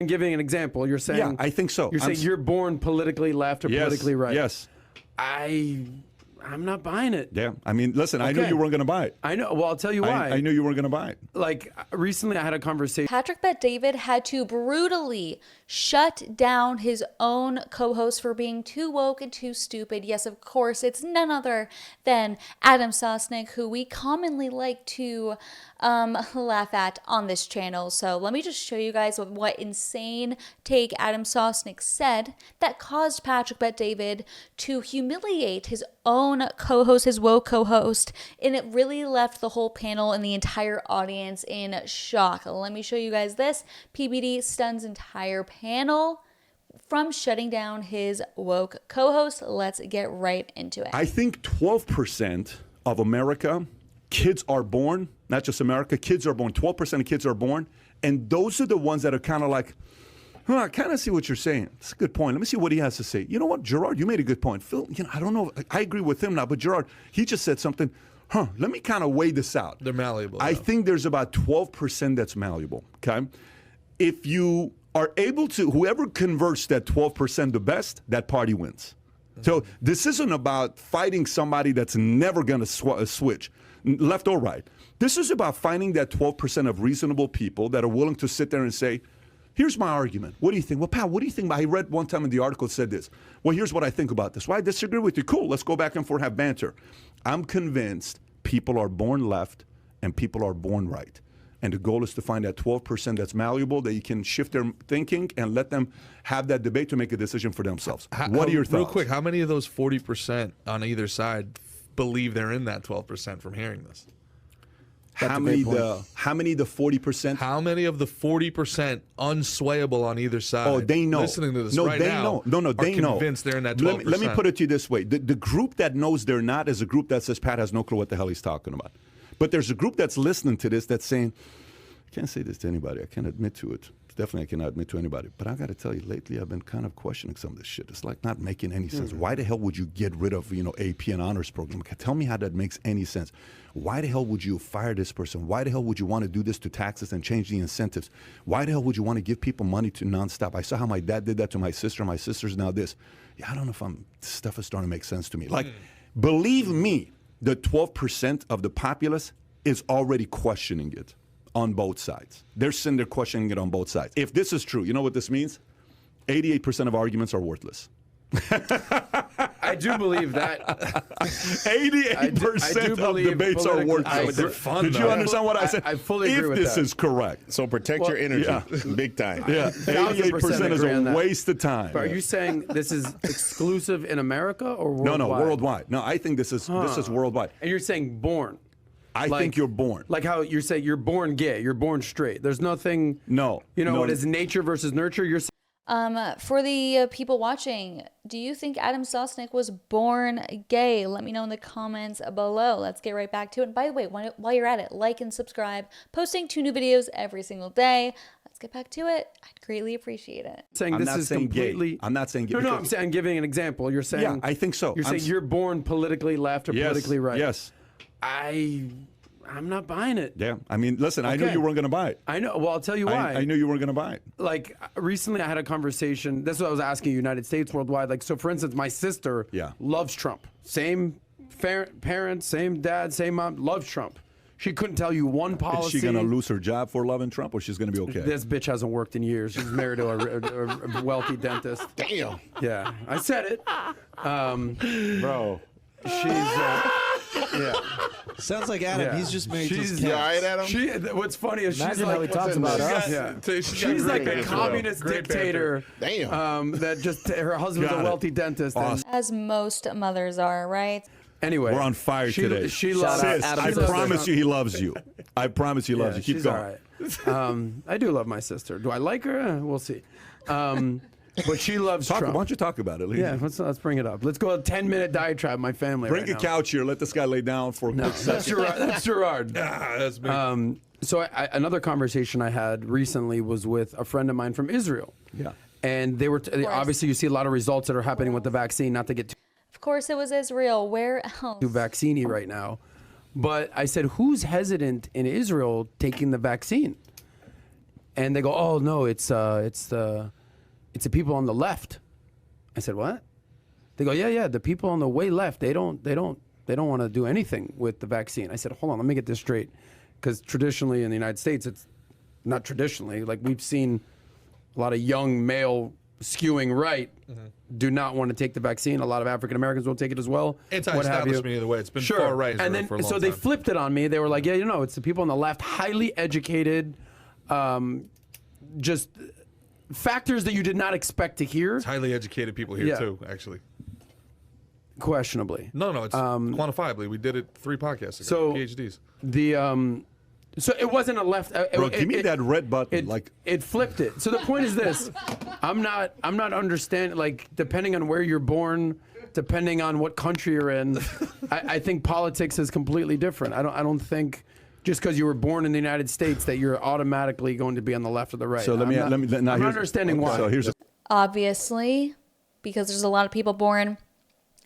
Giving an example, you're saying... Yeah, I think so. You're saying you're born politically left or politically right. Yes. I'm not buying it. Yeah. I mean, listen, I knew you weren't going to buy it. I know. Well, I'll tell you why. I knew you weren't going to buy it. Like, recently I had a conversation. Patrick Bet David had to brutally shut down his own co-host for being too woke and too stupid. Yes, of course, it's none other than Adam Sosnick, who we commonly like to laugh at on this channel. So let me just show you guys what insane take Adam Sosnick said that caused Patrick Bet David to humiliate his own co-host, his woke co-host, and it really left the whole panel and the entire audience in shock. Let me show you guys this. PBD stuns entire panel from shutting down his woke co-host. Let's get right into it. I think 12% of America, kids are born, not just America, kids are born, 12% of kids are born, and those are the ones that are kind of like, I kind of see what you're saying. It's a good point. Let me see what he has to say. You know what, Gerard, you made a good point. Phil, I don't know. I agree with him now, but Gerard, he just said something. Let me kind of weigh this out. They're malleable. I think there's about 12% that's malleable, okay? If you are able to, whoever converts that 12% the best, that party wins. So this isn't about fighting somebody that's never going to switch, left or right. This is about finding that 12% of reasonable people that are willing to sit there and say, here's my argument. What do you think? Well, pal, what do you think? I read one time in the article said this. Well, here's what I think about this. Well, I disagree with you. Cool, let's go back and forth, have banter. I'm convinced people are born left and people are born right. And the goal is to find that 12% that's malleable, that you can shift their thinking and let them have that debate to make a decision for themselves. What are your thoughts? Real quick, how many of those 40% on either side believe they're in that 12% from hearing this? How many the 40%? How many of the 40% unswayable on either side? Oh, they know. Listening to this no, right they now. Know. No, they know. Convinced they're in that 12%. Let me put it to you this way: the group that knows they're not is a group that says Pat has no clue what the hell he's talking about. But there's a group that's listening to this that's saying, I can't say this to anybody. I can't admit to it. Definitely I cannot admit to anybody. But I got to tell you, lately I've been kind of questioning some of this shit. It's like not making any sense. Why the hell would you get rid of, AP and honors program? Tell me how that makes any sense. Why the hell would you fire this person? Why the hell would you want to do this to taxes and change the incentives? Why the hell would you want to give people money to nonstop? I saw how my dad did that to my sister. My sister's now this. Yeah, I don't know if this stuff is starting to make sense to me. Like, believe me, the 12% of the populace is already questioning it. On both sides. They're sitting there questioning it on both sides. If this is true, you know what this means? 88% of arguments are worthless. I do believe that. 88% of debates are worthless. They're fun, Did you understand what I said? I fully agree with that. If this is correct. So protect your energy, big time. Yeah, 88% is a waste of time. But are you saying this is exclusive in America or worldwide? No, worldwide. No, I think this is worldwide. And you're saying born. I think you're born. Like how you're saying you're born gay, you're born straight. There's nothing. No. What is nature versus nurture? You're. For the people watching, do you think Adam Sosnick was born gay? Let me know in the comments below. Let's get right back to it. And by the way, while you're at it, like and subscribe. Posting 2 new videos every single day. Let's get back to it. I'd greatly appreciate it. I'm not saying gay. I'm not saying gay. No, I'm giving an example. You're saying. Yeah, I think so. You're saying you're born politically left or politically right. Yes. I'm not buying it. Yeah. I mean, listen, I knew you weren't going to buy it. I know. Well, I'll tell you why. I knew you weren't going to buy it. Like, recently I had a conversation. This is what I was asking United States, worldwide. Like, so for instance, my sister loves Trump. Same parents, same dad, same mom, loves Trump. She couldn't tell you one policy. Is she going to lose her job for loving Trump, or she's going to be okay? This bitch hasn't worked in years. She's married to a wealthy dentist. Damn. Yeah. I said it. Bro. She's, Sounds like Adam. Yeah. He's just married to his You cat. all right, Adam? What's funny is she's Imagine how he like, talks about us. yeah. She's like a communist dictator. Damn. That just her husband's a wealthy dentist. Awesome. As most mothers are, right? Anyway, we're on fire today. She loves. Sis, Adam I Sosnick. promise you, he loves you. I promise he loves you. Keep she's going. All right. I do love my sister. Do I like her? We'll see. But she loves Trump. Why don't you talk about it? Yeah, let's bring it up. Let's go a 10-minute diatribe. My family. Bring a couch here. Let this guy lay down for a quick second. That's Gerard. That's me. So another conversation I had recently was with a friend of mine from Israel. Yeah. And they were obviously you see a lot of results that are happening with the vaccine. Not to get Of course, it was Israel. Where else? too vaccine-y right now, but I said, who's hesitant in Israel taking the vaccine? And they go, oh no, it's the people on the left. I said, what? They go, yeah, the people on the way left, they don't want to do anything with the vaccine. I said, hold on, let me get this straight. Because traditionally in the United States, it's not traditionally, like we've seen a lot of young male skewing right do not want to take the vaccine. A lot of African Americans won't take it as well. Anti-establishment either way. It's been far right and then, for a long so time. they flipped it on me. They were like, yeah, it's the people on the left, highly educated, just factors that you did not expect to hear. It's highly educated people here too, actually. Questionably. No, it's quantifiably. We did it 3 podcasts ago. So PhDs. So it wasn't a left. Bro, give me that red button. It flipped it. So the point is this: I'm not understanding. Like, depending on where you're born, depending on what country you're in, I think politics is completely different. I don't think just because you were born in the United States that you're automatically going to be on the left or the right. So let me. I'm not understanding why. So here's. Obviously, because there's a lot of people born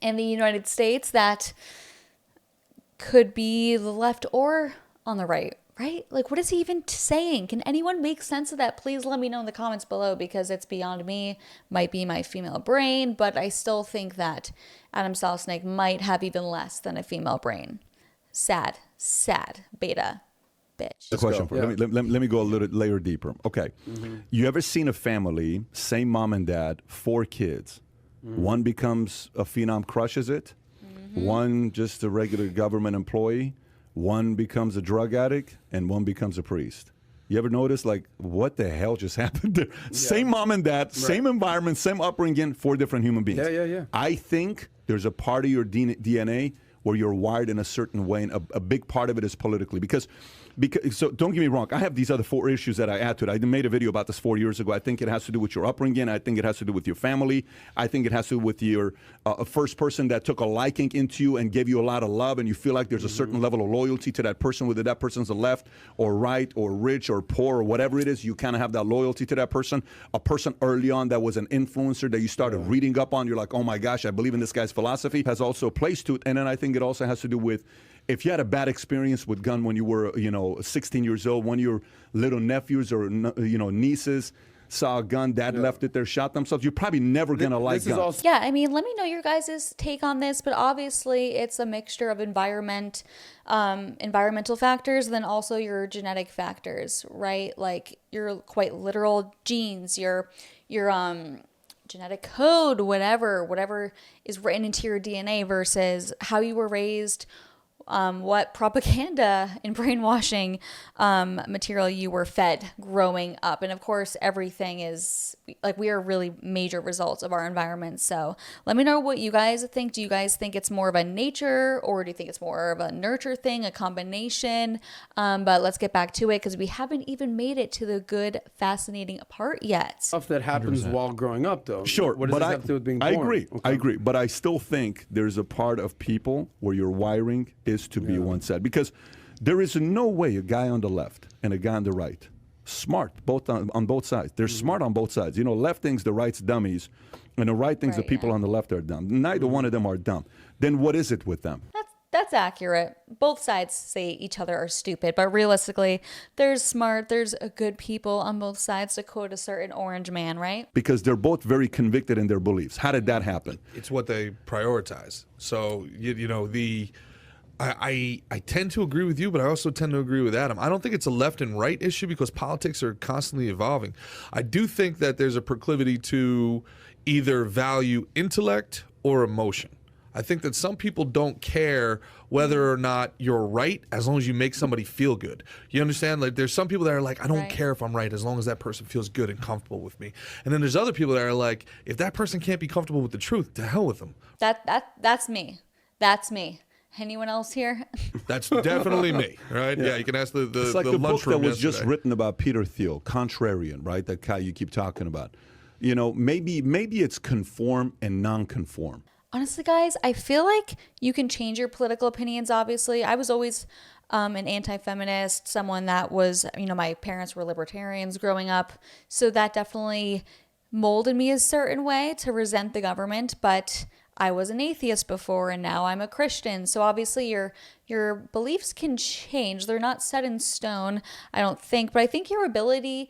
in the United States that could be the left or on the right. Right? Like, what is he even saying? Can anyone make sense of that? Please let me know in the comments below, because it's beyond me. Might be my female brain, but I still think that Adam Sosnick might have even less than a female brain. Sad beta bitch. The question for let me go a little layer deeper. Okay. You ever seen a family, same mom and dad, 4 kids? One becomes a phenom, crushes it. One just a regular government employee. One becomes a drug addict, and one becomes a priest. You ever notice, like, what the hell just happened there? Yeah. Same mom and dad, same environment, same upbringing, 4 different human beings. Yeah. I think there's a part of your DNA where you're wired in a certain way, and a big part of it is politically. Because so don't get me wrong, I have these other 4 issues that I add to it. I made a video about this 4 years ago. I think it has to do with your upbringing. I think it has to do with your family. I think it has to do with your first person that took a liking into you and gave you a lot of love, and you feel like there's a certain level of loyalty to that person, whether that person's the left or right or rich or poor or whatever it is. You kind of have that loyalty to that person. A person early on that was an influencer that you started reading up on, you're like, oh my gosh, I believe in this guy's philosophy, has also a place to it. And then I think it also has to do with, if you had a bad experience with gun when you were, 16 years old, one of your little nephews or, nieces saw a gun, dad left it there, shot themselves, you're probably never going to like guns. Yeah, I mean, let me know your guys' take on this, but obviously it's a mixture of environmental factors, then also your genetic factors, right? Like your quite literal genes, your genetic code, whatever is written into your DNA versus how you were raised, what propaganda and brainwashing material you were fed growing up. And of course, everything is like, we are really major results of our environment. So let me know what you guys think. Do you guys think it's more of a nature, or do you think it's more of a nurture thing, a combination? But let's get back to it, because we haven't even made it to the good, fascinating part yet. Stuff that happens 100%. While growing up, though. Sure. What does this have to do with being born? I agree. But I still think there's a part of people where your wiring is to be one side, because there is no way a guy on the left and a guy on the right, smart both on both sides. They're smart on both sides. Left thinks the right's dummies, and the right thinks the people on the left are dumb. Neither one of them are dumb. Then what is it with them? That's accurate. Both sides say each other are stupid, but realistically, there's good people on both sides, to quote a certain orange man, right? Because they're both very convicted in their beliefs. How did that happen? It's what they prioritize. So, I tend to agree with you, but I also tend to agree with Adam. I don't think it's a left and right issue, because politics are constantly evolving. I do think that there's a proclivity to either value intellect or emotion. I think that some people don't care whether or not you're right, as long as you make somebody feel good. You understand? Like, there's some people that are like, I don't care if I'm right, as long as that person feels good and comfortable with me. And then there's other people that are like, if that person can't be comfortable with the truth, to hell with them. That's me. That's me. Anyone else here? That's definitely me, right? Yeah, you can ask the it's like the book that was just yesterday. written about Peter Thiel, Contrarian, right? That guy you keep talking about. Maybe it's conform and non-conform. Honestly, guys, I feel like you can change your political opinions, obviously. I was always an anti-feminist, someone that was, my parents were libertarians growing up. So that definitely molded me a certain way to resent the government. But I was an atheist before, and now I'm a Christian. So obviously your beliefs can change. They're not set in stone, I don't think. But I think your ability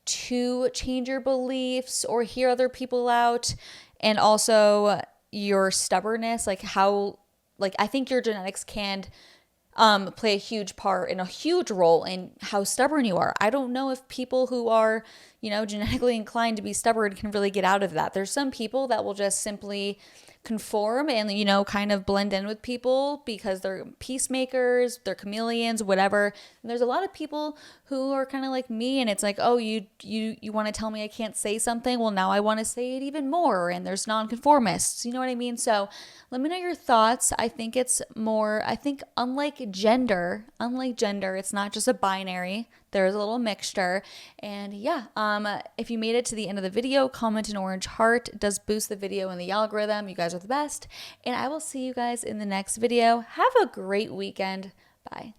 to change your beliefs or hear other people out, and also your stubbornness, like how, like I think your genetics can play a huge part and a huge role in how stubborn you are. I don't know if people who are, genetically inclined to be stubborn can really get out of that. There's some people that will just simply conform and, kind of blend in with people because they're peacemakers, they're chameleons, whatever. And there's a lot of people who are kind of like me, and it's like, oh, you want to tell me I can't say something? Well, now I want to say it even more. And there's nonconformists, you know what I mean? So let me know your thoughts. I think it's more, unlike gender, it's not just a binary. There's a little mixture. And yeah, if you made it to the end of the video, comment an orange heart. It does boost the video in the algorithm. You guys are the best. And I will see you guys in the next video. Have a great weekend. Bye.